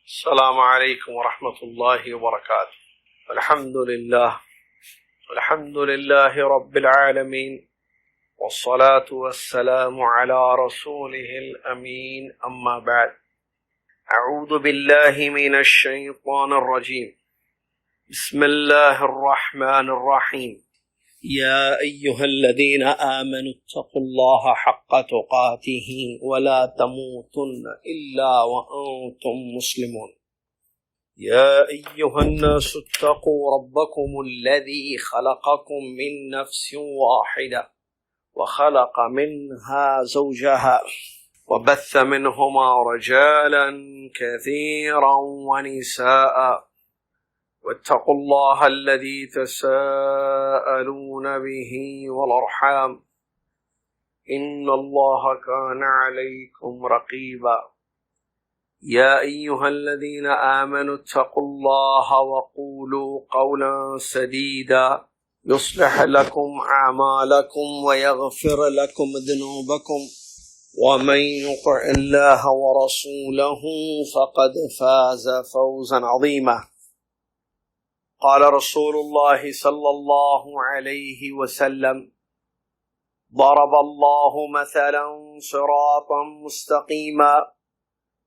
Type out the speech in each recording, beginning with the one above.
السلام علیکم ورحمۃ اللہ وبرکاتہ۔ الحمد للہ رب العالمین، والصلاة والسلام على رسوله الامین، اما بعد، اعوذ باللہ من الشیطان الرجیم، بسم اللہ الرحمن الرحیم، یا ایہا الذین آمنوا اتقوا اللہ حق تقاته ولا تموتن الا وانتم مسلمون، یا ایہا الناس اتقوا ربکم الذی خلقکم من نفس واحدہ وخلق منها زوجها وبث منهما رجالا كثيرا ونساء، واتقوا الله الذي تساءلون به والأرحام إن الله كان عليكم رقيبا، يا أيها الذين آمنوا اتقوا الله وقولوا قولا سديدا يصلح لكم أعمالكم ويغفر لكم ذنوبكم، ومن يطع الله ورسوله فقد فاز فوزا عظيما۔ قال رسول الله صلى الله عليه وسلم: ضرب الله مثلا صراطا مستقيما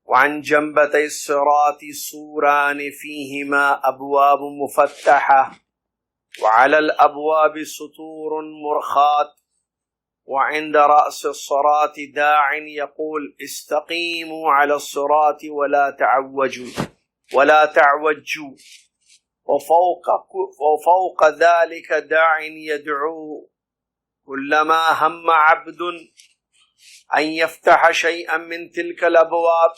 وعن جنبتي الصراط سوران فيهما أبواب مفتحة وعلى الأبواب سطور مرخات، وعند رأس الصراط داع يقول استقيموا على الصراط ولا تعوجوا، وفوق ذلك داع يدعو كلما هم عبد أن يفتح شيئا من تلك الأبواب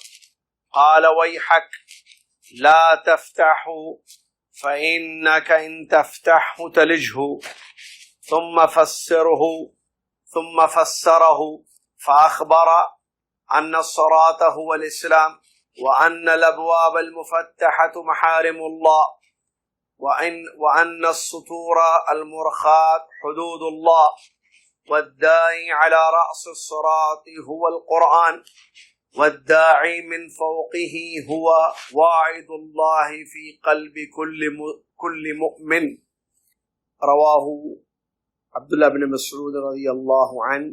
قال ويحك لا تفتحوا فإنك إن تفتحه تلجه، ثم فسره فأخبر أن الصراط هو الإسلام، وأن الأبواب المفتحة محارم الله، وأن السطور المرخات حدود الله، والداعي على رأس الصراط هو القرآن، والداعي من فوقه هو واعظ الله في قلب كل مؤمن۔ رواہ عبداللہ بن مسعود رضی اللہ عنہ،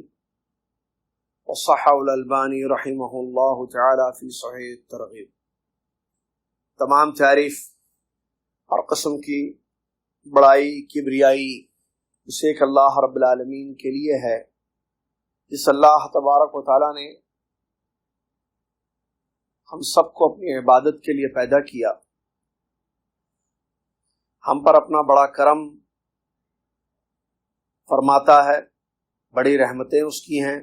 وصححہ الالبانی رحمہ اللہ تعالی فی صحیح الترغیب۔ تمام تعریف ہر قسم کی بڑائی کبریائی اس ایک اللہ رب العالمین کے لیے ہے، جس اللہ تبارک و تعالی نے ہم سب کو اپنی عبادت کے لیے پیدا کیا، ہم پر اپنا بڑا کرم فرماتا ہے، بڑی رحمتیں اس کی ہیں،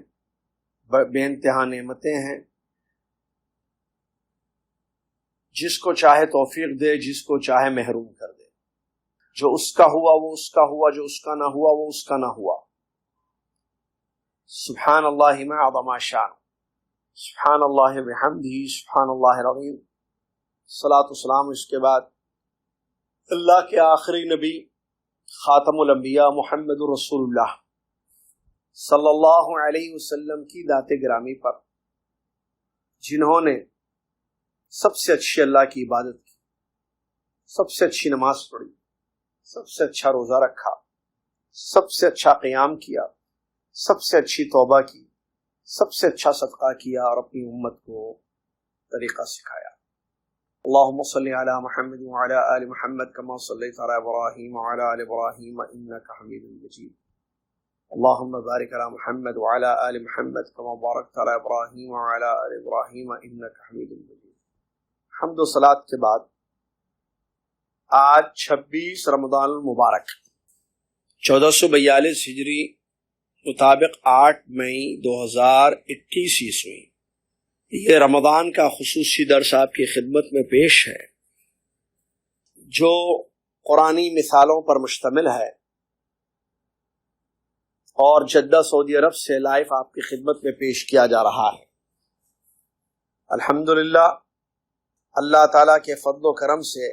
بے انتہا نعمتیں ہیں، جس کو چاہے توفیق دے، جس کو چاہے محروم کر دے، جو اس کا ہوا وہ اس کا ہوا، جو اس کا نہ ہوا وہ اس کا نہ ہوا۔ سبحان اللہ ما عظم شان، سبحان اللہ بحمدہ، سبحان اللہ العظیم۔ صلاۃ و سلام اس کے بعد اللہ کے آخری نبی خاتم الانبیاء محمد رسول اللہ صلی اللہ علیہ وسلم کی ذات گرامی پر، جنہوں نے سب سے اچھی اللہ کی عبادت کی، سب سے اچھی نماز پڑھی، سب سے اچھا روزہ رکھا، سب سے اچھا قیام کیا، سب سے اچھی توبہ کی، سب سے اچھا صدقہ کیا، اور اپنی امت کو طریقہ سکھایا۔ اللہم صلی علی محمد وعلی آل محمد کما صلیت علی ابراہیم وعلی آل ابراہیم انک حمید مجید، اللہم بارک علی محمد وعلی آل محمد کما بارکت علی ابراہیم وعلی آل ابراہیم انک حمید مجید۔ حمد و صلاۃ کے بعد آج 26 رمضان المبارک 1442 ہجری مطابق 8 مئی 2021 عیسوی، یہ رمضان کا خصوصی درس آپ کی خدمت میں پیش ہے، جو قرآنی مثالوں پر مشتمل ہے، اور جدہ سعودی عرب سے لائیو آپ کی خدمت میں پیش کیا جا رہا ہے۔ الحمدللہ اللہ تعالیٰ کے فضل و کرم سے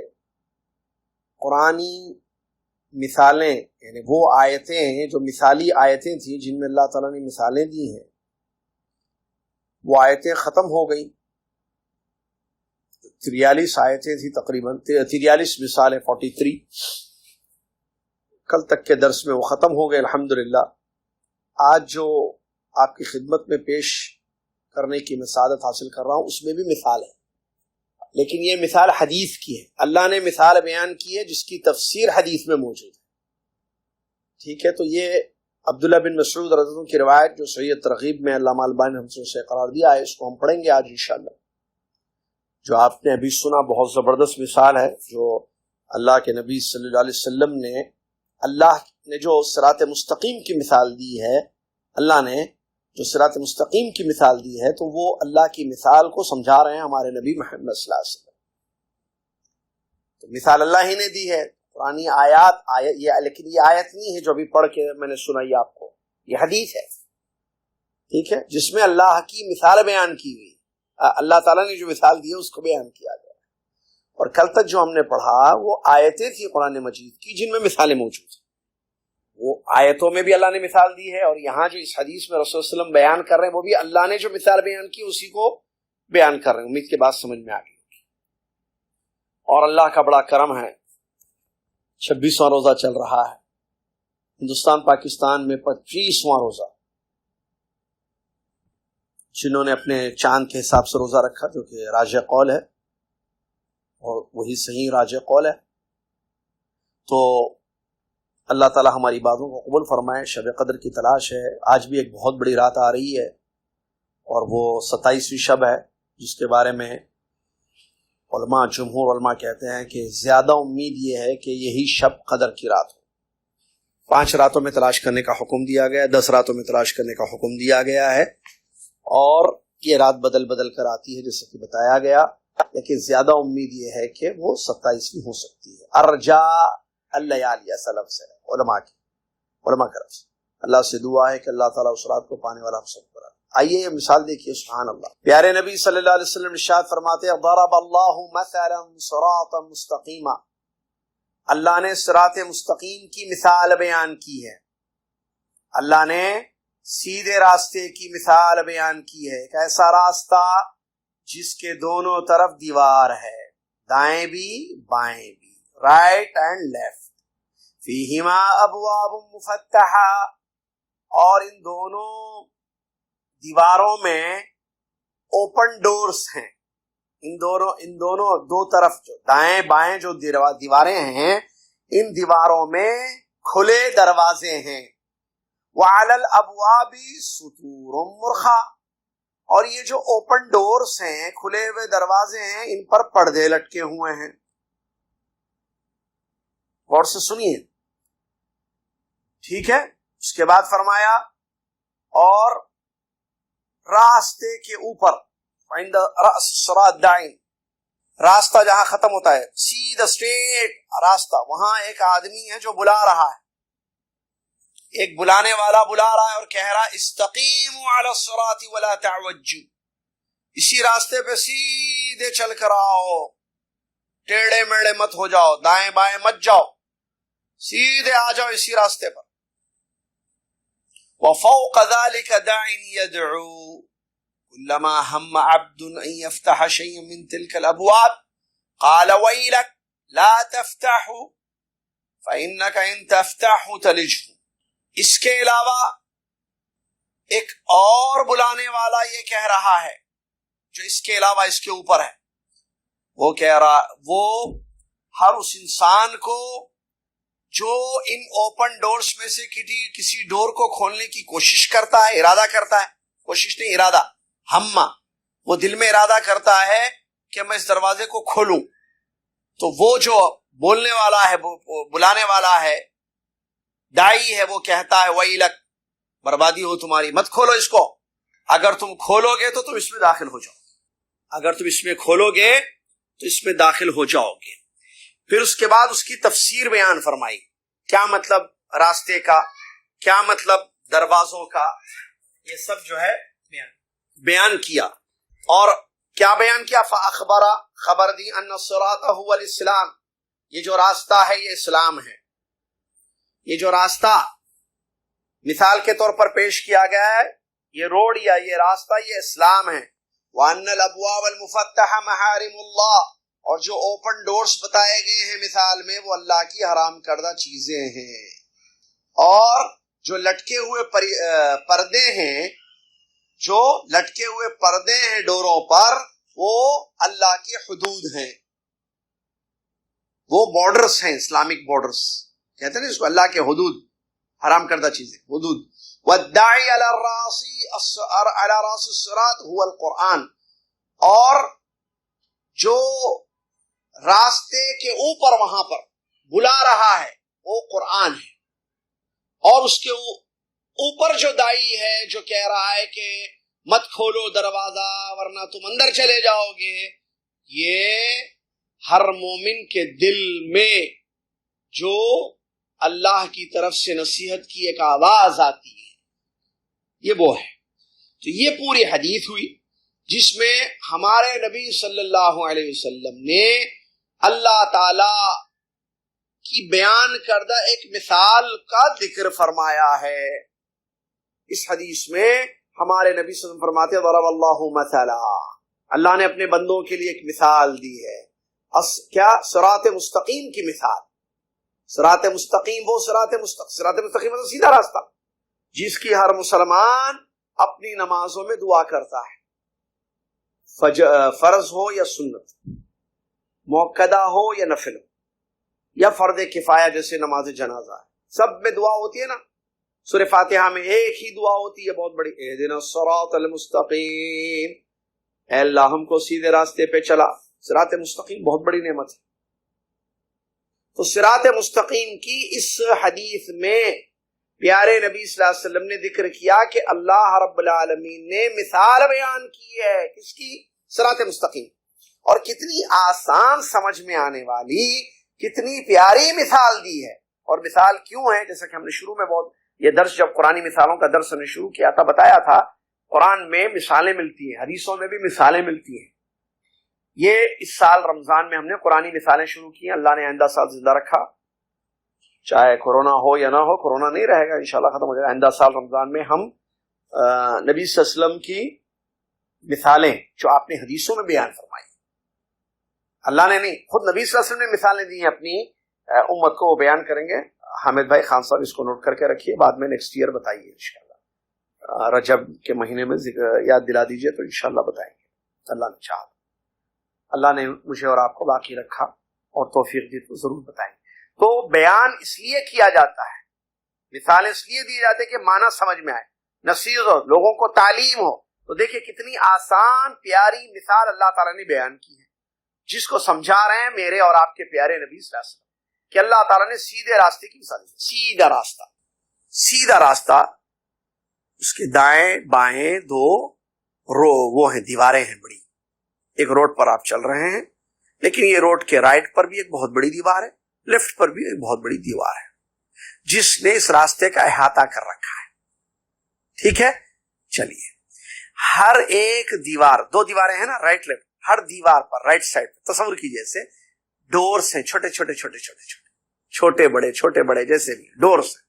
قرآنی مثالیں، یعنی وہ آیتیں ہیں جو مثالی آیتیں تھیں جن میں اللہ تعالیٰ نے مثالیں دی ہیں، وہ آیتیں ختم ہو گئی، 43 آیتیں تھی تقریباً، 43 مثالیں، 43. کل تک کے درس میں وہ ختم ہو گئے الحمدللہ. آج جو آپ کی خدمت میں پیش کرنے کی میں سعادت حاصل کر رہا ہوں اس میں بھی مثال ہے، لیکن یہ مثال حدیث کی ہے. اللہ نے مثال بیان کی ہے جس کی تفسیر حدیث میں موجود ہے. ٹھیک ہے، تو یہ عبداللہ بن مسعود رضی اللہ عنہ کی روایت جو صحیح ترغیب میں علامہ البانی نے ہم سے قرار دیا ہے، اس کو ہم پڑھیں گے آج انشاءاللہ. جو آپ نے ابھی سنا بہت زبردست مثال ہے جو اللہ کے نبی صلی اللہ علیہ وسلم نے، اللہ نے جو صراط مستقیم کی مثال دی ہے، اللہ نے جو صراط مستقیم کی مثال دی ہے، تو وہ اللہ کی مثال کو سمجھا رہے ہیں ہمارے نبی محمد صلی اللہ علیہ وسلم. تو مثال اللہ ہی نے دی ہے، پرانی آیات یہ، لیکن یہ آیت نہیں ہے جو ابھی پڑھ کے میں نے سنائی آپ کو، یہ حدیث ہے. ٹھیک ہے، جس میں اللہ کی مثال بیان کی ہوئی، اللہ تعالیٰ نے جو مثال دی ہے اس کو بیان کیا گیا. اور کل تک جو ہم نے پڑھا وہ آیتیں تھی قرآن مجید کی جن میں مثالیں موجود ہیں. وہ آیتوں میں بھی اللہ نے مثال دی ہے، اور یہاں جو اس حدیث میں رسول اللہ علیہ وسلم بیان کر رہے ہیں وہ بھی اللہ نے جو مثال بیان کی اسی کو بیان کر رہے ہیں. امید کے بات سمجھ میں آ گئی. اور اللہ کا بڑا کرم ہے، 26واں روزہ چل رہا ہے ہندوستان پاکستان میں، 25واں روزہ. جنہوں نے اپنے چاند کے حساب سے روزہ رکھا جو کہ راجح قول ہے اور وہی صحیح راجح قول ہے، تو اللہ تعالی ہماری باتوں کو قبول فرمائے. شب قدر کی تلاش ہے. آج بھی ایک بہت بڑی رات آ رہی ہے اور وہ 27ویں شب ہے جس کے بارے میں علماء، جمہور علماء کہتے ہیں کہ زیادہ امید یہ ہے کہ یہی شب قدر کی رات ہو. 5 راتوں میں تلاش کرنے کا حکم دیا گیا ہے، 10 راتوں میں تلاش کرنے کا حکم دیا گیا ہے، اور یہ رات بدل بدل کر آتی ہے جیسے کہ بتایا گیا، لیکن زیادہ امید یہ ہے کہ وہ 27ویں ہو سکتی ہے. ارجا اللیالی ایسا لفظ ہے علماء کی طرف سے. اللہ سے دعا ہے کہ اللہ تعالیٰ اس رات کو پانے والا ہم سب پر. آئیے یہ مثال دیکھیے. سبحان اللہ. پیارے نبی صلی اللہ علیہ وسلم ارشاد فرماتے ہیں ضرب اللہ مثلا صراطا مستقیما، اللہ نے صراط مستقیم کی مثال بیان کی ہے. اللہ نے سیدھے راستے کی مثال بیان کی ہے. ایک ایسا راستہ جس کے دونوں طرف دیوار ہے، دائیں بھی بائیں بھی، رائٹ اینڈ لیفٹ. فیہما ابواب مفتحہ، اور ان دونوں دیواروں میں اوپن ڈورز ہیں. ان دونوں دو طرف جو دائیں بائیں جو دیواریں ہیں، ان دیواروں میں کھلے دروازے ہیں. وعلی الابواب سطور مرخا، اور یہ جو اوپن ڈورز ہیں، کھلے ہوئے دروازے ہیں، ان پر پردے لٹکے ہوئے ہیں. غور سے سنیے. ٹھیک ہے، اس کے بعد فرمایا اور راستے کے اوپر عند رأس الصراط دائن، راستہ جہاں ختم ہوتا ہے سیدھا اسٹریٹ راستہ، وہاں ایک آدمی ہے جو بلا رہا ہے، ایک بلانے والا بلا رہا ہے اور کہہ رہا استقیموا علی الصراط ولا تعوجوا، اسی راستے پہ سیدھے چل کر آؤ، ٹیڑے میڑے مت ہو جاؤ، دائیں بائیں مت جاؤ، سیدھے آ جاؤ اسی راستے پر. وفوق ذلك داع يدعو كلما هم عبد ان يفتح شيئا من تلك الابواب قال ويلك لا تفتحوا فانك ان تفتحوا تلجه. اس کے علاوہ ایک اور بلانے والا یہ کہہ رہا ہے جو اس کے علاوہ اس کے اوپر ہے، وہ کہہ رہا، وہ ہر اس انسان کو جو ان اوپن ڈورز میں سے کسی ڈور کو کھولنے کی کوشش کرتا ہے، ارادہ کرتا ہے، کوشش نہیں ارادہ، ہمہ، وہ دل میں ارادہ کرتا ہے کہ میں اس دروازے کو کھولوں، تو وہ جو بولنے والا ہے، بلانے والا ہے، داعی ہے، وہ کہتا ہے ویلک، بربادی ہو تمہاری، مت کھولو اس کو. اگر تم کھولو گے تو تم اس میں داخل ہو جاؤ، اگر تم اس میں کھولو گے تو اس میں داخل ہو جاؤ گے. پھر اس کے بعد اس کی تفسیر بیان فرمائی، کیا مطلب راستے کا، کیا مطلب دروازوں کا، یہ سب جو ہے بیان کیا. اور کیا بیان کیا؟ فاخبر، خبر دی، ان الصراط هو الاسلام، یہ جو راستہ ہے یہ اسلام ہے. یہ جو راستہ مثال کے طور پر پیش کیا گیا ہے، یہ روڈ یا یہ راستہ یہ اسلام ہے. وَأَنَّ الْأَبْوَابَ الْمُفَتَّحَ مَحَارِمُ اللَّهِ، اور جو اوپن ڈورز بتائے گئے ہیں مثال میں وہ اللہ کی حرام کردہ چیزیں ہیں، اور جو لٹکے ہوئے پردے ہیں، جو لٹکے ہوئے پردے ہیں ڈوروں پر، وہ اللہ کی حدود ہیں، وہ بارڈرز ہیں، اسلامک بارڈرز کہتے ہیں اس کو، اللہ کے حدود، حرام کردہ چیزیں، حدود۔ وَالدَّاعِي عَلَى رَأْسِ الصِّرَاطِ هُوَ الْقُرْآنِ، اور جو راستے کے اوپر وہاں پر بلا رہا ہے وہ قرآن ہے، اور اس کے اوپر جو داعی ہے جو کہہ رہا ہے کہ مت کھولو دروازہ ورنہ تم اندر چلے جاؤ گے، یہ ہر مومن کے دل میں جو اللہ کی طرف سے نصیحت کی ایک آواز آتی ہے، یہ وہ ہے۔ تو یہ پوری حدیث ہوئی جس میں ہمارے نبی صلی اللہ علیہ وسلم نے اللہ تعالی کی بیان کردہ ایک مثال کا ذکر فرمایا ہے۔ اس حدیث میں ہمارے نبی صلی اللہ علیہ وسلم فرماتے ہیں ضرب اللہ مثلا، اللہ نے اپنے بندوں کے لیے ایک مثال دی ہے، کیا؟ صراط مستقیم کی مثال۔ صراط مستقیم وہ صراط مستقیم مطلب سیدھا راستہ جس کی ہر مسلمان اپنی نمازوں میں دعا کرتا ہے، فرض ہو یا سنت، موقدہ ہو یا نفل ہو، یا فرض کفایہ جیسے نماز جنازہ ہے، سب میں دعا ہوتی ہے نا۔ سورہ فاتحہ میں ایک ہی دعا ہوتی ہے بہت بڑی، اہدنا الصراط المستقیم، اے اللہ ہم کو سیدھے راستے پہ چلا۔ صراط مستقیم بہت بڑی نعمت ہے۔ تو صراط مستقیم کی اس حدیث میں پیارے نبی صلی اللہ علیہ وسلم نے ذکر کیا کہ اللہ رب العالمین نے مثال بیان کی ہے، کس کی؟ صراط مستقیم، اور کتنی آسان سمجھ میں آنے والی، کتنی پیاری مثال دی ہے۔ اور مثال کیوں ہے؟ جیسا کہ ہم نے شروع میں بہت، یہ درس جب قرآنی مثالوں کا درس ہم نے شروع کیا تھا، بتایا تھا قرآن میں مثالیں ملتی ہیں، حدیثوں میں بھی مثالیں ملتی ہیں۔ یہ اس سال رمضان میں ہم نے قرآنی مثالیں شروع کی ہیں، اللہ نے آئندہ سال زندہ رکھا، چاہے کورونا ہو یا نہ ہو، کورونا نہیں رہے گا انشاءاللہ، ختم ہو جائے گا۔ آئندہ سال رمضان میں ہم نبی صلی اللہ علیہ وسلم کی مثالیں جو آپ نے حدیثوں میں بیان فرمائی، اللہ نے نہیں، خود نبی صلی اللہ علیہ وسلم نے مثالیں دی ہیں اپنی امت کو، وہ بیان کریں گے۔ حامد بھائی خان صاحب اس کو نوٹ کر کے رکھیے، بعد میں نیکسٹ ایئر بتائیے انشاءاللہ، رجب کے مہینے میں یاد دلا دیجئے تو انشاءاللہ بتائیں گے، اللہ نے چاہا۔ اللہ نے مجھے اور آپ کو باقی رکھا اور توفیق دی تو ضرور بتائیں گے۔ تو بیان اس لیے کیا جاتا ہے، مثال اس لیے دی جاتی ہے کہ معنی سمجھ میں آئے، نصیحت ہو، لوگوں کو تعلیم ہو۔ تو دیکھیں کتنی آسان پیاری مثال اللہ تعالیٰ نے بیان کی ہے، جس کو سمجھا رہے ہیں میرے اور آپ کے پیارے نبی صلی اللہ علیہ وسلم، کہ اللہ تعالیٰ نے سیدھے راستے کی مثال دی۔ سیدھا راستہ، سیدھا راستہ، اس کے دائیں بائیں دو وہ ہیں، دیواریں ہیں بڑی۔ ایک روڈ پر آپ چل رہے ہیں، لیکن یہ روڈ کے رائٹ پر بھی ایک بہت بڑی دیوار ہے، لیفٹ پر بھی ایک بہت بڑی دیوار ہے، جس نے اس راستے کا احاطہ کر رکھا ہے۔ ٹھیک ہے، چلیے، ہر ایک دیوار، دو دیواریں ہیں نا، رائٹ لیفٹ، ہر دیوار پر رائٹ سائڈ تصور کیجیے ایسے ڈورز ہیں، چھوٹے چھوٹے چھوٹے چھوٹے چھوٹے، چھوٹے بڑے جیسے بھی ڈورز ہیں،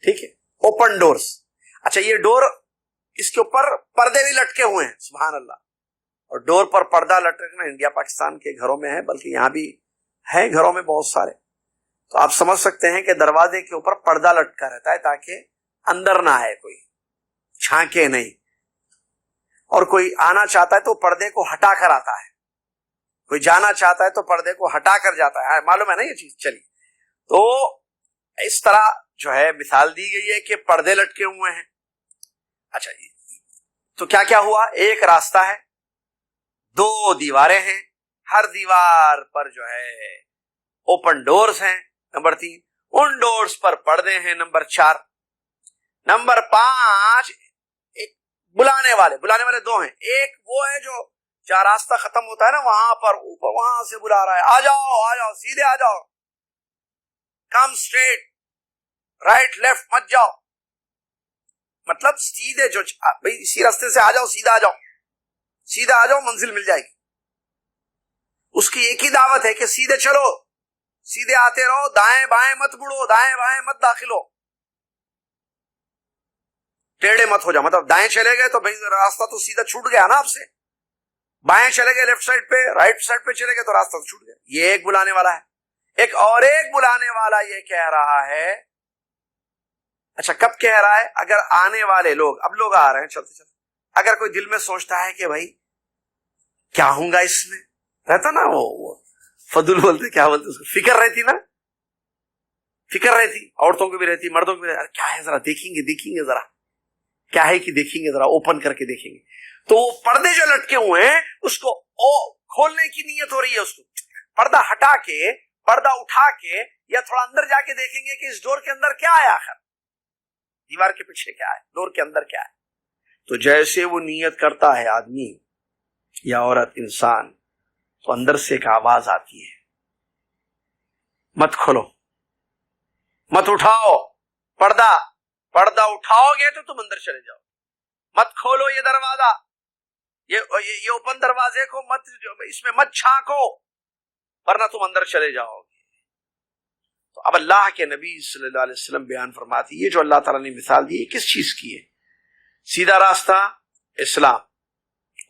ٹھیک ہے، اوپن ڈورز۔ اچھا، یہ ڈور، اس کے اوپر پردے بھی لٹکے ہوئے ہیں، سبحان اللہ۔ اور ڈور پر پردہ لٹکنا انڈیا پاکستان کے گھروں میں ہے، بلکہ یہاں بھی ہے گھروں میں بہت سارے۔ تو آپ سمجھ سکتے ہیں کہ دروازے کے اوپر پردہ لٹکا رہتا ہے تاکہ اندر نہ آئے کوئی، چھانکے نہیں، اور کوئی آنا چاہتا ہے تو پردے کو ہٹا کر آتا ہے، کوئی جانا چاہتا ہے تو پردے کو ہٹا کر جاتا ہے، معلوم ہے نا یہ چیز۔ چلیے، تو اس طرح جو ہے مثال دی گئی ہے کہ پردے لٹکے ہوئے ہیں۔ اچھا، تو کیا کیا ہوا؟ ایک راستہ ہے، دو دیواریں ہیں، ہر دیوار پر جو ہے اوپن ڈورز ہیں، نمبر 3، ان ڈورز پر پردے ہیں، نمبر 4، نمبر 5 ایک بلانے والے دو ہیں، ایک وہ ہے جو جہاں راستہ ختم ہوتا ہے نا، وہاں پر اوپر، وہاں سے بلا رہا ہے، آ جاؤ سیدھے آ جاؤ، کم اسٹریٹ، رائٹ لیفٹ مت جاؤ، مطلب سیدھے، جو بھائی اسی راستے سے آ جاؤ، سیدھا آ جاؤ، منزل مل جائے گی۔ اس کی ایک ہی دعوت ہے کہ سیدھے چلو، سیدھے آتے رہو، دائیں بائیں مت مڑو، دائیں بائیں مت داخل ہو، ٹیڑے مت ہو جاؤ، مطلب دائیں چلے گئے تو بھائی راستہ تو سیدھا چھوٹ گیا نا آپ سے، بائیں چلے گئے لیفٹ سائڈ پہ، رائٹ سائڈ پہ چلے گئے تو راستہ چھوٹ گیا. یہ ایک بلانے والا ہے. ایک بلانے والا یہ کہہ رہا ہے. اچھا کب کہہ رہا ہے؟ اگر آنے والے لوگ، اب لوگ آ رہے ہیں چلتے چلتے، اگر کوئی دل میں سوچتا ہے کہ بھائی کیا ہوں گا اس میں، رہتا نا وہ فضول بولتے، کیا بولتے اس کو، فکر رہتی نا، فکر رہتی، عورتوں کو بھی رہتی، مردوں کو بھی رہتی، کیا ہے ذرا دیکھیں گے ذرا کیا ہے کہ دیکھیں گے، ذرا اوپن کر کے دیکھیں گے. تو وہ پردے جو لٹکے ہوئے ہیں اس کو کھولنے کی نیت ہو رہی ہے. اس کو پردہ ہٹا کے، پردہ اٹھا کے، یا تھوڑا اندر جا کے دیکھیں گے کہ اس ڈور کے اندر کیا ہے، آخر دیوار کے پیچھے کیا ہے، ڈور کے اندر کیا ہے. تو جیسے وہ نیت کرتا ہے آدمی یا عورت، انسان، تو اندر سے ایک آواز آتی ہے، مت کھولو، مت اٹھاؤ پردہ اٹھاؤ گے تو تم اندر چلے جاؤ، مت کھولو یہ دروازہ، یہ اوپن دروازے کو مت، اس میں مت چھانکو ورنہ تم اندر چلے جاؤ گے. تو اب اللہ کے نبی صلی اللہ علیہ وسلم بیان فرماتی، یہ جو اللہ تعالیٰ نے مثال دی ہے کس چیز کی ہے؟ سیدھا راستہ اسلام،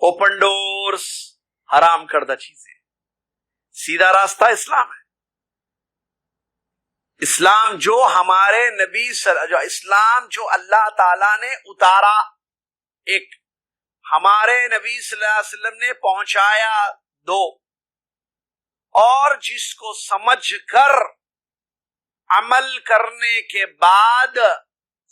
اوپن ڈورز حرام کردہ چیزیں. سیدھا راستہ اسلام ہے. اسلام جو ہمارے نبی اسلام جو اللہ تعالیٰ نے اتارا، ایک ہمارے نبی صلی اللہ علیہ وسلم نے پہنچایا، دو، اور جس کو سمجھ کر عمل کرنے کے بعد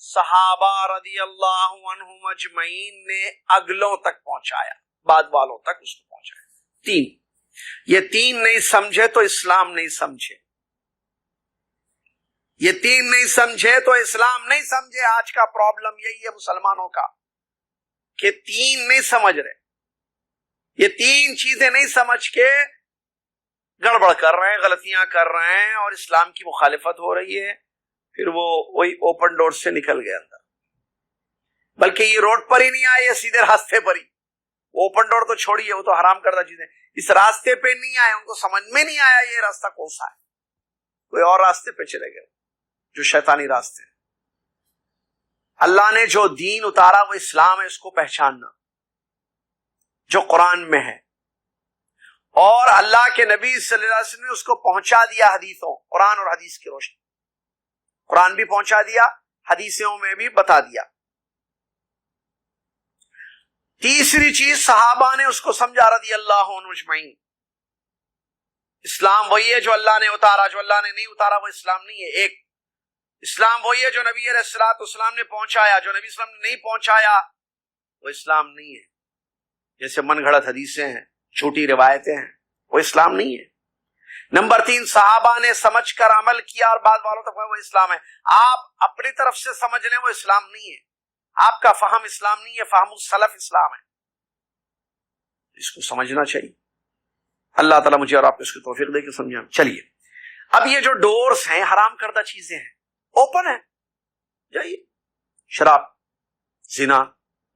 صحابہ رضی اللہ عنہم اجمعین نے اگلوں تک پہنچایا، بعد والوں تک اس کو پہنچایا. تین، یہ تین نہیں سمجھے تو اسلام نہیں سمجھے، یہ تین نہیں سمجھے تو اسلام نہیں سمجھے. آج کا پرابلم یہی ہے مسلمانوں کا کہ تین نہیں سمجھ رہے، یہ تین چیزیں نہیں سمجھ کے گڑبڑ کر رہے ہیں، غلطیاں کر رہے ہیں، اور اسلام کی مخالفت ہو رہی ہے. پھر وہ وہی اوپن ڈور سے نکل گئے اندر، بلکہ یہ روڈ پر ہی نہیں آئے، سیدھے راستے پر ہی. اوپن ڈور تو چھوڑیے، وہ تو حرام کردہ چیزیں، اس راستے پہ نہیں آئے، ان کو سمجھ میں نہیں آیا یہ راستہ کون سا ہے، کوئی اور راستے پہ چلے گئے جو شیطانی راستے. اللہ نے جو دین اتارا وہ اسلام ہے، اس کو پہچاننا جو قرآن میں ہے، اور اللہ کے نبی صلی اللہ علیہ وسلم نے اس کو پہنچا دیا حدیثوں، قرآن اور حدیث کی روشنی. قرآن بھی پہنچا دیا، حدیثوں میں بھی بتا دیا. تیسری چیز صحابہ نے اس کو سمجھا رضی اللہ عنہم اجمعین. اسلام وہی ہے جو اللہ نے اتارا، جو اللہ نے نہیں اتارا وہ اسلام نہیں ہے. ایک، اسلام وہی ہے جو نبی علیہ الصلوۃ والسلام نے پہنچایا، جو نبی صلی اللہ علیہ وسلم نے نہیں پہنچایا وہ اسلام نہیں ہے. جیسے من گھڑت حدیثیں ہیں، جھوٹی روایتیں ہیں، وہ اسلام نہیں ہے. نمبر تین، صحابہ نے سمجھ کر عمل کیا اور بعد والوں تک وہ اسلام ہے. آپ اپنی طرف سے سمجھ لیں وہ اسلام نہیں ہے، آپ کا فہم اسلام نہیں ہے، فہم السلف اسلام ہے. اس کو سمجھنا چاہیے. اللہ تعالیٰ مجھے اور آپ کو اس کی توفیق دے کے سمجھیں. چلیے، اب یہ جو ڈورز ہیں، حرام کردہ چیزیں ہیں، اوپن ہے، جائیے. شراب، زنا،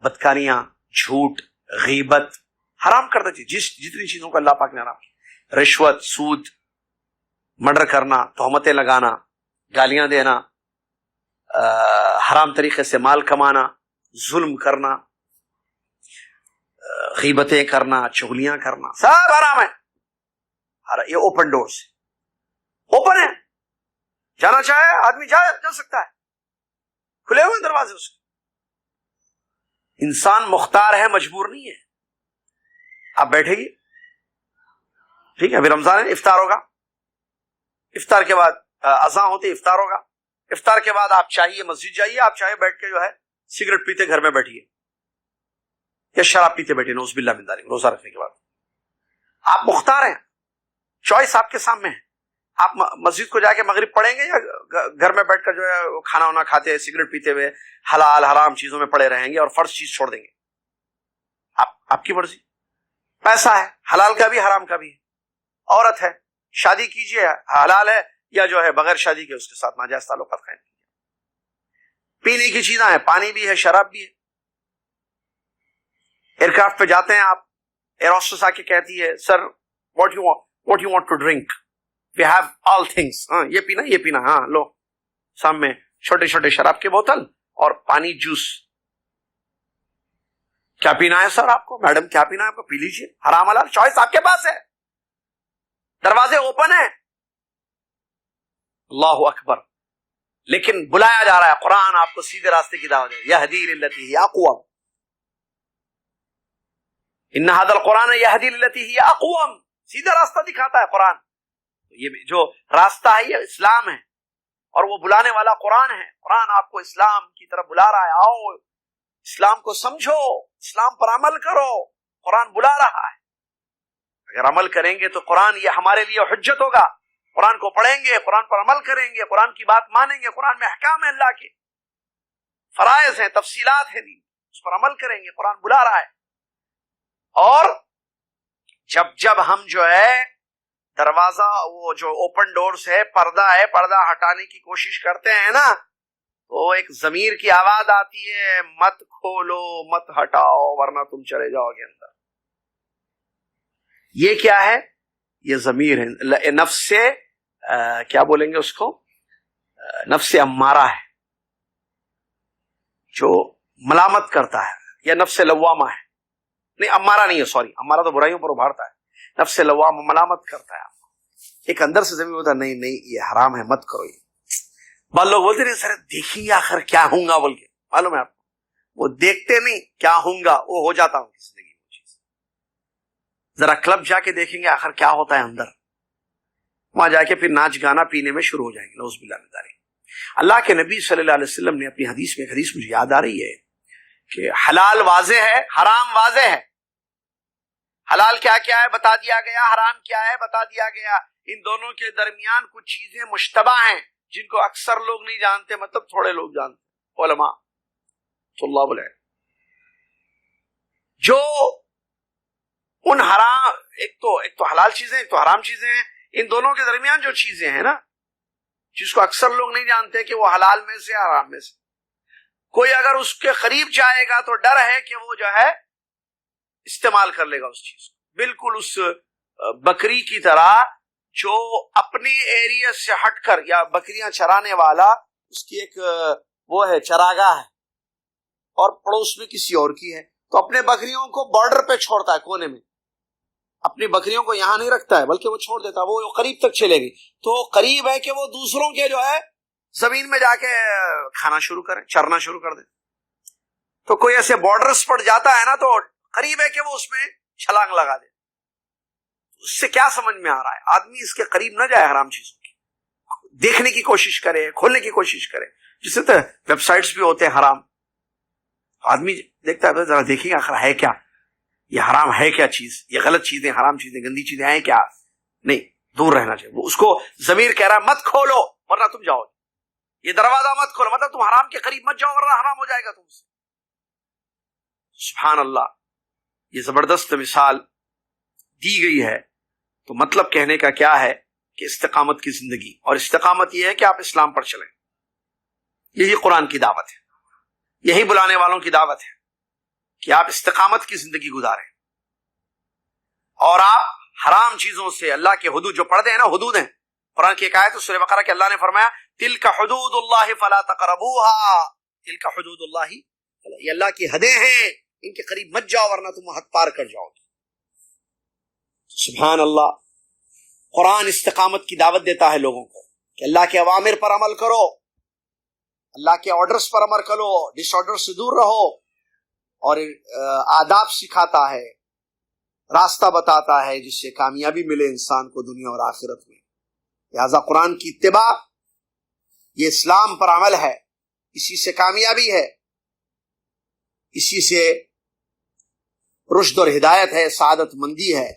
بدکاریاں، جھوٹ، غیبت، حرام کردہ چیز، جتنی چیزوں کو اللہ پاک نے حرام کیا، رشوت، سود، مرڈر کرنا، تہمتیں لگانا، گالیاں دینا، حرام طریقے سے مال کمانا، ظلم کرنا، غیبتیں کرنا، چغلیاں کرنا، سب حرام ہے. یہ اوپن ڈورز، اوپن ہے، جانا چاہے آدمی جا سکتا ہے، کھلے ہوئے دروازے اس کے. انسان مختار ہے، مجبور نہیں ہے. آپ بیٹھے گی، ٹھیک ہے، ابھی رمضان ہے، افطار ہوگا، افطار کے بعد اذان ہوتی، افطار ہوگا، افطار کے بعد آپ چاہیے مسجد جائیے، آپ چاہیے بیٹھ کے جو ہے سگریٹ پیتے گھر میں بیٹھیے یا شراب پیتے بیٹھیے، نعوذ باللہ من ذالک، روزہ رکھنے کے بعد. آپ مختار ہیں، چوائس آپ کے سامنے ہے. آپ مسجد کو جا کے مغرب پڑھیں گے یا گھر میں بیٹھ کر جو ہے کھانا وانا کھاتے سگریٹ پیتے ہوئے حلال حرام چیزوں میں پڑے رہیں گے اور فرض چیز چھوڑ دیں گے؟ آپ کی مرضی. پیسہ ہے، حلال کا بھی حرام کا بھی ہے. عورت ہے، شادی کیجیے، حلال ہے، یا جو ہے بغیر شادی کے اس کے ساتھ ناجائز تعلقات قائم کیجیے. پینے کی چیزیں ہیں، پانی بھی ہے، شراب بھی ہے. ایئرکرافٹ پہ جاتے ہیں آپ، ایئر ہوسٹس آ کے کہتی ہے، sir what you want to drink, we have all things. ہاں، یہ پینا، ہاں لو. سامنے چھوٹے چھوٹے شراب کے بوتل اور پانی، جوس. کیا پینا ہے سر آپ کو؟ میڈم کیا پینا ہے آپ کو؟ پی لیجیے، حرام حلال چوائس آپ کے پاس ہے، دروازے اوپن ہیں. اللہ اکبر. لیکن بلایا جا رہا ہے، قرآن آپ کو سیدھے راستے کی دعوت ہے. یہدی للتی ہی اقوم، ان ھذا القرآن یہدی للتی ہی اقوم، سیدھا راستہ دکھاتا ہے قرآن. یہ جو راستہ ہے یہ اسلام ہے، اور وہ بلانے والا قرآن ہے. قرآن آپ کو اسلام کی طرف بلا رہا ہے، آؤ اسلام کو سمجھو، اسلام پر عمل کرو. قرآن بلا رہا ہے. اگر عمل کریں گے تو قرآن یہ ہمارے لیے حجت ہوگا. قرآن کو پڑھیں گے، قرآن پر عمل کریں گے، قرآن کی بات مانیں گے. قرآن میں احکام ہیں، اللہ کے فرائض ہیں، تفصیلات ہیں دین، اس پر عمل کریں گے. قرآن بلا رہا ہے. اور جب ہم جو ہے دروازہ، وہ جو اوپن ڈورز ہے، پردہ ہے، پردہ ہٹانے کی کوشش کرتے ہیں نا، تو ایک ضمیر کی آواز آتی ہے، مت کھولو، مت ہٹاؤ ورنہ تم چلے جاؤ گے اندر. یہ کیا ہے؟ یہ ضمیر ہے، نفس سے کیا بولیں گے اس کو؟ نفس امارہ ہے جو ملامت کرتا ہے، یا نفس لوامہ ہے. نہیں، امارہ نہیں ہے، سوری، امارہ تو برائیوں پر ابھارتا ہے. نفس لوامہ ملامت کرتا ہے آپ کو. ایک اندر سے زمین ہوتا ہے، نہیں نہیں یہ حرام ہے، مت کرو. یہ بعض لوگ بولتے نہیں سر دیکھیں گے آخر کیا ہوں گا بول کے، معلوم ہے آپ کو، وہ دیکھتے نہیں کیا ہوں گا، وہ ہو جاتا ہوں زندگی میں چیز. ذرا کلب جا کے دیکھیں گے آخر کیا ہوتا ہے اندر، وہاں جا کے پھر ناچ گانا پینے میں شروع ہو جائیں گے. نعوذ باللہ من ذالک. اللہ کے نبی صلی اللہ علیہ وسلم نے اپنی حدیث میں، ایک حدیث مجھے یاد آ رہی ہے کہ حلال واضح ہے، حرام واضح ہے. حلال کیا کیا ہے بتا دیا گیا، حرام کیا ہے بتا دیا گیا. ان دونوں کے درمیان کچھ چیزیں مشتبہ ہیں جن کو اکثر لوگ نہیں جانتے، مطلب تھوڑے لوگ جانتے، علماء طلاب العلم. جو ان حرام، ایک تو حلال چیزیں، ایک تو حرام چیزیں ہیں. ان دونوں کے درمیان جو چیزیں ہیں نا، جس کو اکثر لوگ نہیں جانتے کہ وہ حلال میں سے حرام میں سے، کوئی اگر اس کے قریب جائے گا تو ڈر ہے کہ وہ جو ہے استعمال کر لے گا اس چیز کو، بالکل اس بکری کی طرح جو اپنی ایریا سے ہٹ کر، یا بکریاں چرانے والا اس کی ایک وہ ہے چراگاہ ہے اور پڑوس میں کسی اور کی ہے، تو اپنے بکریوں کو بارڈر پہ چھوڑتا ہے، کونے میں اپنی بکریوں کو یہاں نہیں رکھتا ہے بلکہ وہ چھوڑ دیتا ہے، وہ قریب تک چلے گی. تو قریب ہے کہ وہ دوسروں کے جو ہے زمین میں جا کے کھانا شروع کریں، چرنا شروع کر دیں. تو کوئی ایسے بارڈرز پر جاتا ہے نا، تو قریب ہے کہ وہ اس میں چھلانگ لگا دے. اس سے کیا سمجھ میں آ رہا ہے؟ آدمی اس کے قریب نہ جائے، حرام چیزوں کی دیکھنے کی کوشش کرے، کھولنے کی کوشش کرے. جس سے ویب سائٹس بھی ہوتے ہیں حرام، آدمی دیکھتا ہے ذرا دیکھیں آخر ہے کیا، یہ حرام ہے کیا چیز، یہ غلط چیزیں، حرام چیزیں، گندی چیزیں ہیں کیا. نہیں، دور رہنا چاہیے. وہ اس کو ضمیر کہہ رہا ہے مت کھولو ورنہ تم جاؤ، یہ دروازہ مت کھولو، مطلب تم حرام کے قریب مت جاؤ ورنہ حرام ہو جائے گا تم سے. سبحان اللہ. یہ زبردست مثال دی گئی ہے. تو مطلب کہنے کا کیا ہے کہ استقامت کی زندگی، اور استقامت یہ ہے کہ آپ اسلام پر چلیں. یہی قرآن کی دعوت ہے، یہی بلانے والوں کی دعوت ہے کہ آپ استقامت کی زندگی گزاریں، اور آپ حرام چیزوں سے، اللہ کے حدود جو پڑھتے ہیں نا، حدود ہیں. قرآن کی ایک آیت ہے سورہ بقرہ کہ اللہ نے فرمایا تلک حدود اللہ فلا تقربوها، تلک حدود اللہ، یہ اللہ کی حدیں ہیں، ان کے قریب مت جاؤ ورنہ تم حد پار کر جاؤ. سبحان اللہ. قرآن استقامت کی دعوت دیتا ہے لوگوں کو کہ اللہ کے اوامر پر عمل کرو، اللہ کے آرڈرز پر عمل کرو، ڈس آرڈر سے دور رہو، اور آداب سکھاتا ہے، راستہ بتاتا ہے جس سے کامیابی ملے انسان کو دنیا اور آخرت میں. لہذا قرآن کی اتباع، یہ اسلام پر عمل ہے، اسی سے کامیابی ہے، اسی سے رشد اور ہدایت ہے، سعادت مندی ہے.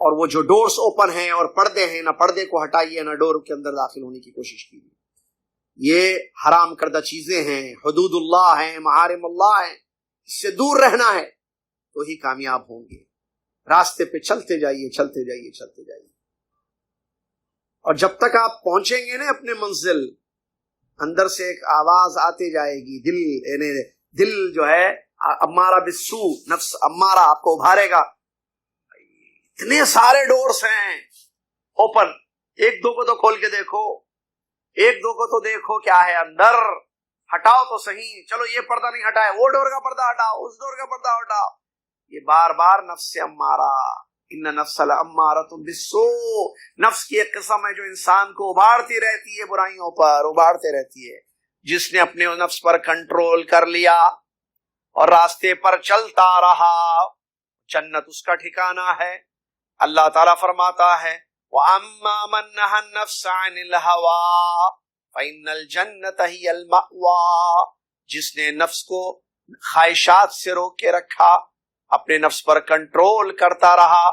اور وہ جو ڈورز اوپن ہیں اور پردے ہیں، نہ پردے کو ہٹائیے نہ ڈور کے اندر داخل ہونے کی کوشش کیجیے. یہ حرام کردہ چیزیں ہیں، حدود اللہ ہیں، محارم اللہ ہیں، اس سے دور رہنا ہے تو ہی کامیاب ہوں گے. راستے پہ چلتے جائیے، چلتے جائیے، چلتے جائیے، اور جب تک آپ پہنچیں گے نا اپنے منزل، اندر سے ایک آواز آتے جائے گی، دل جو ہے امارہ بالسو، نفس امارہ آپ کو ابھارے گا. اتنے سارے ڈورز ہیں اوپن، ایک دو کو تو کھول کے دیکھو، ایک دو کو تو دیکھو کیا ہے اندر. ہٹاؤ تو صحیح، چلو یہ پردہ نہیں ہٹائے، وہ ڈور کا پردہ ہٹاؤ، اس ڈور کا پردہ ہٹاؤ. یہ بار بار نفس امارہ، ان نفس الامارۃ بالسوء، نفس کی ایک قسم ہے جو انسان کو ابھارتی رہتی ہے برائیوں پر، ابھارتے رہتی ہے. جس نے اپنے نفس پر کنٹرول کر لیا اور راستے پر چلتا رہا، جنت اس کا ٹھکانہ ہے. اللہ تعالیٰ فرماتا ہے وَأَمَّا مَن نَّهَى النَّفْسَ عَنِ الْهَوَىٰ فَإِنَّ الْجَنَّةَ هِيَ الْمَأْوَىٰ، جس نے نفس کو خواہشات سے روک کے رکھا، اپنے نفس پر کنٹرول کرتا رہا،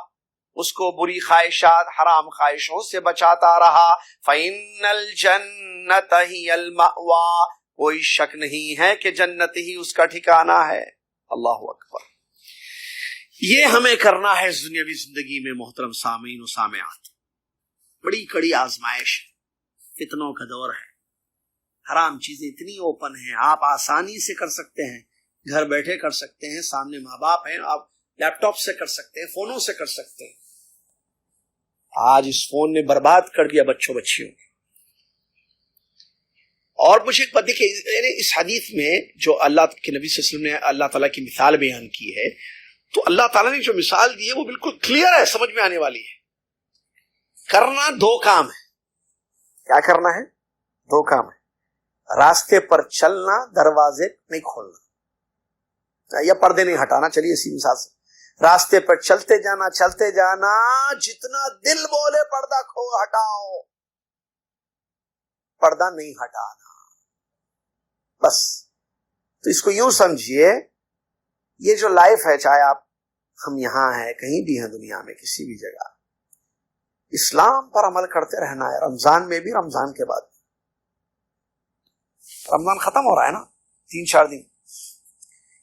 اس کو بری خواہشات حرام خواہشوں سے بچاتا رہا، فَإِنَّ الْجَنَّةَ هِيَ الْمَأْوَىٰ، کوئی شک نہیں ہے کہ جنت ہی اس کا ٹھکانہ ہے. اللہ اکبر. یہ ہمیں کرنا ہے اس دنیاوی زندگی میں محترم سامعین و سامعات. بڑی کڑی آزمائش ہے، فتنوں کا دور ہے، حرام چیزیں اتنی اوپن ہیں، آپ آسانی سے کر سکتے ہیں، گھر بیٹھے کر سکتے ہیں، سامنے ماں باپ ہیں، آپ لیپ ٹاپ سے کر سکتے ہیں، فونوں سے کر سکتے ہیں. آج اس فون نے برباد کر دیا بچوں بچیوں. اور مجھے ایک بات دیکھیں، اس حدیث میں جو اللہ کے نبی صلی اللہ علیہ وسلم نے اللہ تعالیٰ کی مثال بیان کی ہے، تو اللہ تعالیٰ نے جو مثال دی ہے وہ بالکل کلیئر ہے، سمجھ میں آنے والی ہے. کرنا دو کام ہے. کیا کرنا ہے؟ دو کام ہے. راستے پر چلنا، دروازے نہیں کھولنا یا پردے نہیں ہٹانا. چلیے اسی مثال سے راستے پر چلتے جانا، جتنا دل بولے پردہ ہٹاؤ، پردہ نہیں ہٹانا بس. تو اس کو یوں سمجھیے، یہ جو لائف ہے، چاہے ہم یہاں ہیں، کہیں بھی ہیں دنیا میں، کسی بھی جگہ، اسلام پر عمل کرتے رہنا ہے. رمضان میں بھی، رمضان کے بعد. رمضان ختم ہو رہا ہے نا، 3-4 دن.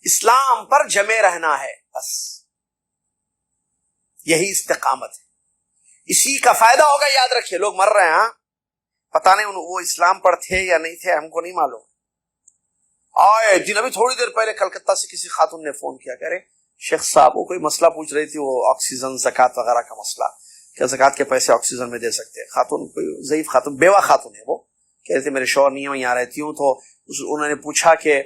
اسلام پر جمے رہنا ہے بس. یہی استقامت ہے. اسی کا فائدہ ہوگا. یاد رکھیے، لوگ مر رہے ہیں، پتہ نہیں وہ اسلام پر تھے یا نہیں تھے، ہم کو نہیں معلوم. آئے دن ابھی تھوڑی دیر پہلے کلکتہ سے کسی خاتون نے فون کیا، کہہ رہے شیخ صاحب، وہ کوئی مسئلہ پوچھ رہی تھی، وہ آکسیجن زکوٰۃ وغیرہ کا مسئلہ، کیا زکوٰۃ کے پیسے آکسیجن میں دے سکتے ہیں. خاتون کوئی ضعیف خاتون، بیوہ خاتون ہے. وہ کہہ رہے تھے میرے شوہر نہیں ہے، میں یہاں رہتی ہوں. تو انہوں نے پوچھا کہ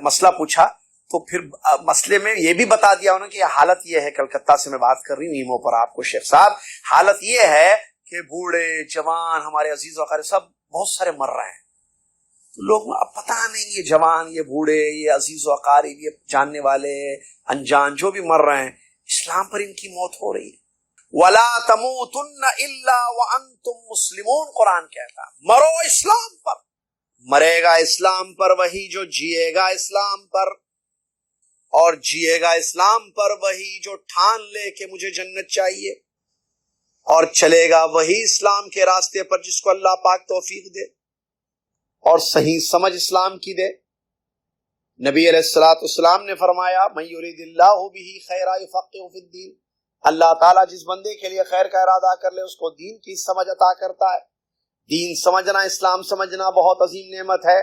مسئلہ پوچھا، تو پھر مسئلے میں یہ بھی بتا دیا انہوں نے کہ حالت یہ ہے، کلکتہ سے میں بات کر رہی ہوں ایمو پر آپ کو شیخ صاحب، حالت یہ ہے کہ بوڑھے جوان ہمارے عزیز وغیرہ سب بہت سارے مر رہے ہیں. تو لوگ اب پتہ نہیں، یہ جوان، یہ بوڑھے، یہ عزیز و اقارب، یہ جاننے والے، انجان، جو بھی مر رہے ہیں، اسلام پر ان کی موت ہو رہی ہے. وَلَا تَمُوتُنَّ إِلَّا وَأَنْتُمْ مُسْلِمُونَ، قرآن کہتا ہے مرو اسلام پر. مرے گا اسلام پر وہی جو جیے گا اسلام پر، اور جیے گا اسلام پر وہی جو ٹھان لے کہ مجھے جنت چاہیے، اور چلے گا وہی اسلام کے راستے پر جس کو اللہ پاک توفیق دے اور صحیح سمجھ اسلام کی دے. نبی علیہ الصلوۃ والسلام نے فرمایا من یرید اللہ بہ خیرا یفقہہ فی الدین، اللہ تعالیٰ جس بندے کے لیے خیر کا ارادہ کر لے اس کو دین کی سمجھ عطا کرتا ہے. دین سمجھنا، اسلام سمجھنا بہت عظیم نعمت ہے.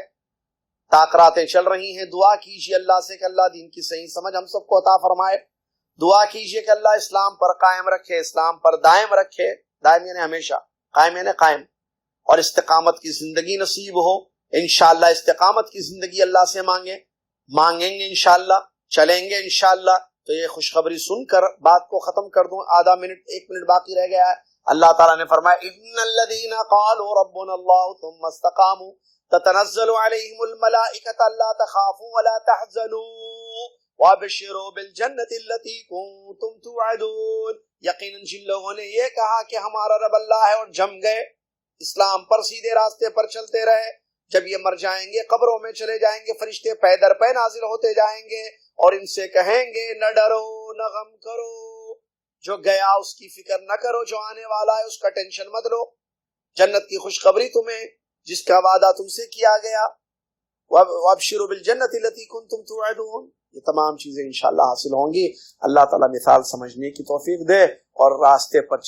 تاکراتیں چل رہی ہیں، دعا کیجیے اللہ سے کہ اللہ دین کی صحیح سمجھ ہم سب کو عطا فرمائے. دعا کیجیے کہ اللہ اسلام پر قائم رکھے، اسلام پر دائم رکھے. دائم یعنی ہمیشہ، قائم یعنی قائم، اور استقامت کی زندگی نصیب ہو. انشاءاللہ استقامت کی زندگی اللہ سے مانگیں گے انشاءاللہ، چلیں گے انشاءاللہ. تو یہ خوشخبری سن کر بات کو ختم کر دوں، آدھا منٹ، 1 منٹ باقی رہ گیا ہے. اللہ تعالیٰ نے فرمایا ان الذین قالوا ربنا اللہ ثم استقاموا تتنزل علیہم الملائکۃ الا تخافوا ولا تحزنوا وابشروا بالجنۃ التی کنتم توعدون. یقیناً جن لوگوں نے یہ کہا کہ ہمارا رب اللہ ہے اور جم گئے، اسلام پر سیدھے راستے پر چلتے رہے، جب یہ مر جائیں گے قبروں میں چلے جائیں گے، فرشتے پے در پے نازل ہوتے جائیں گے اور ان سے کہیں گے نہ ڈرو نہ غم کرو، جو گیا اس کی فکر نہ کرو، جو آنے والا ہے اس کا ٹینشن مت لو. جنت کی خوشخبری تمہیں جس کا وعدہ تم سے کیا گیا، وابشروا بالجنۃ التی کنتم توعدون. یہ تمام چیزیں انشاءاللہ حاصل ہوں گی. اللہ تعالیٰ مثال سمجھنے کی توفیق دے اور راستے پر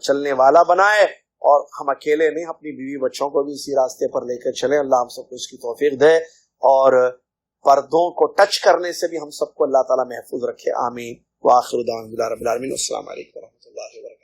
چلنے والا بنائے، اور ہم اکیلے نہیں، اپنی بیوی بچوں کو بھی اسی راستے پر لے کر چلیں. اللہ ہم سب کو اس کی توفیق دے، اور پردوں کو ٹچ کرنے سے بھی ہم سب کو اللہ تعالیٰ محفوظ رکھے. آمین. وآخر دعوانا رب العالمین. السلام علیکم ورحمۃ اللہ وبرکاتہ.